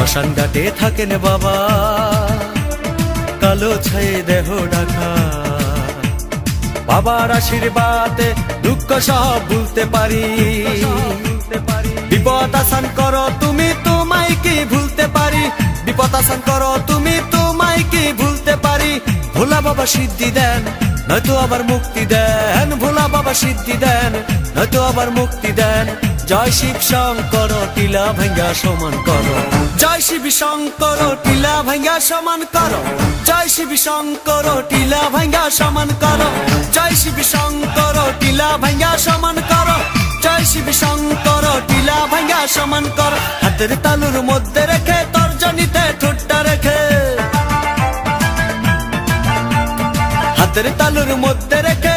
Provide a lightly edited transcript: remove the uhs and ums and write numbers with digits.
শ্মশান ঘাটে থাকেন বাবা, কালো ছায়ে দেহ ঢাকা। বাবার আশীর্বাদে দুঃখ সব ভুলতে পারি। বিপদ আসান করো তুমি, তোমায় কি ভুলতে পারি। বিপদ আসান করো তুমি, তোমায় কি ভুলতে পারি। ভোলা বাবা সিদ্ধি দেন, নয়তো আবার মুক্তি দেন। ভোলা বাবা সিদ্ধি দেন, নয়তো আবার মুক্তি দেন। জয় শিব শঙ্কর টিলা ভাঙ্গা সমান করো। জয় শিব শঙ্কর টিলা ভাঙ্গা সমান করো। জয় শিব শঙ্কর টিলা ভাঙ্গা সমান করো। জয় শিব শঙ্কর টিলা ভাঙ্গা সমান করো। জয় শিব শঙ্কর টিলা ভাঙ্গা সমান করো। হাতের তালুর মধ্যে রেখে তর্জনীতে ঠোঁটটা রেখে, হাতের তালুর মধ্যে রেখে